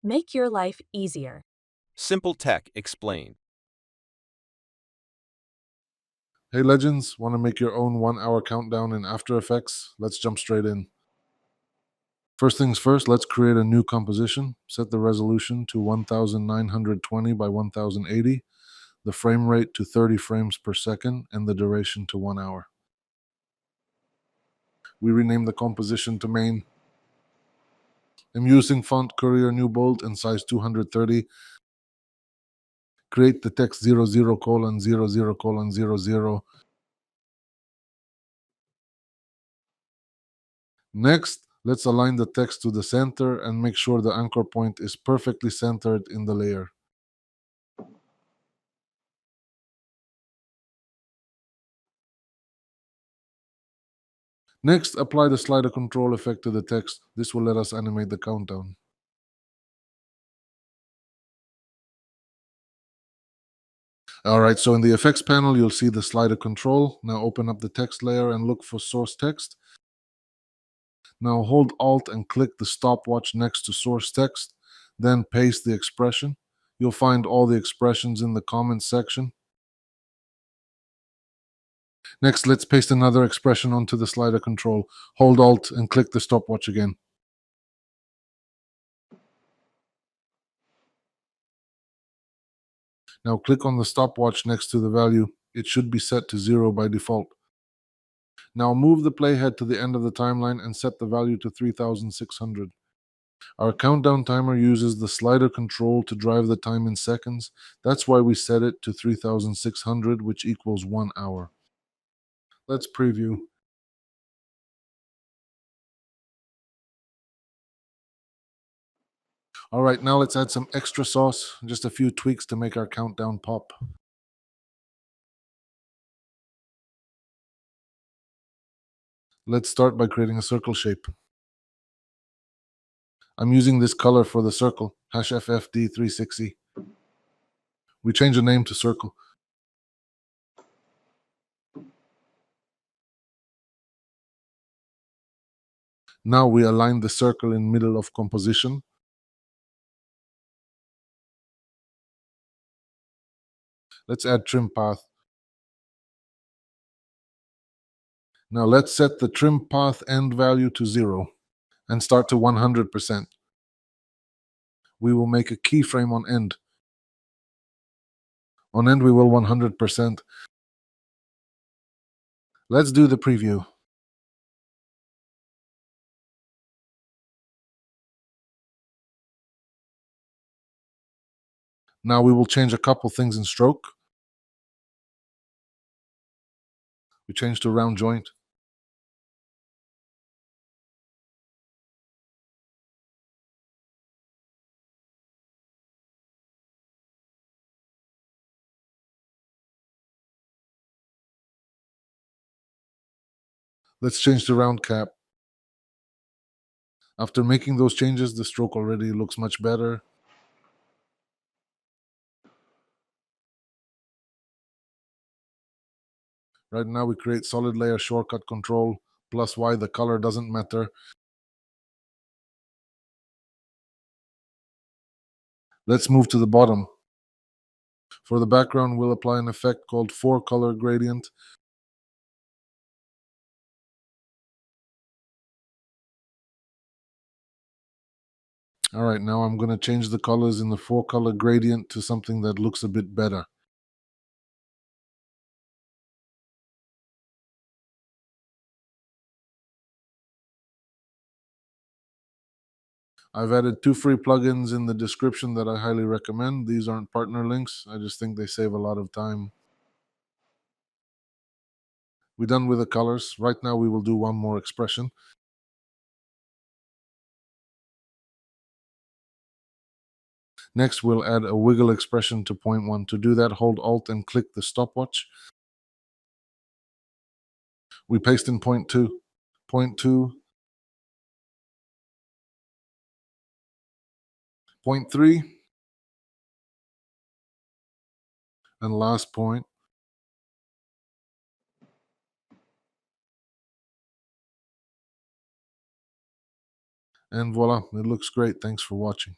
Make your life easier. Simple Tech explained. Hey legends, want to make your own 1 hour countdown in After Effects? Let's jump straight in. First things first, let's create a new composition. Set the resolution to 1920 by 1080, the frame rate to 30 frames per second, and the duration to 1 hour. We rename the composition to main. I'm using font Courier New Bold and size 230. Create the text 00:00:00. Next, let's align the text to the center and make sure the anchor point is perfectly centered in the layer. Next, apply the slider control effect to the text. This will let us animate the countdown. Alright, so in the effects panel, you'll see the slider control. Now open up the text layer and look for source text. Now hold Alt and click the stopwatch next to source text. Then paste the expression. You'll find all the expressions in the comments section. Next, let's paste another expression onto the slider control. Hold Alt and click the stopwatch again. Now click on the stopwatch next to the value. It should be set to 0 by default. Now move the playhead to the end of the timeline and set the value to 3600. Our countdown timer uses the slider control to drive the time in seconds. That's why we set it to 3600, which equals 1 hour. Let's preview. All right, now let's add some extra sauce, just a few tweaks to make our countdown pop. Let's start by creating a circle shape. I'm using this color for the circle, #FFD360. We change the name to circle. Now we align the circle in middle of composition. Let's add trim path. Now let's set the trim path end value to 0 and start to 100%. We will make a keyframe on end. On end we will 100%. Let's do the preview. Now we will change a couple things in stroke. We change to round joint. Let's change to round cap. After making those changes, the stroke already looks much better. Right now we create solid layer shortcut control, plus Y, the color doesn't matter. Let's move to the bottom. For the background, we'll apply an effect called 4-color gradient. All right, now I'm going to change the colors in the 4-color gradient to something that looks a bit better. I've added 2 free plugins in the description that I highly recommend. These aren't partner links. I just think they save a lot of time. We're done with the colors. Right now we will do one more expression. Next, we'll add a wiggle expression to point 1. To do that, hold Alt and click the stopwatch. We paste in point 2. Point 2. Point 3. And last point. And voila, it looks great. Thanks for watching.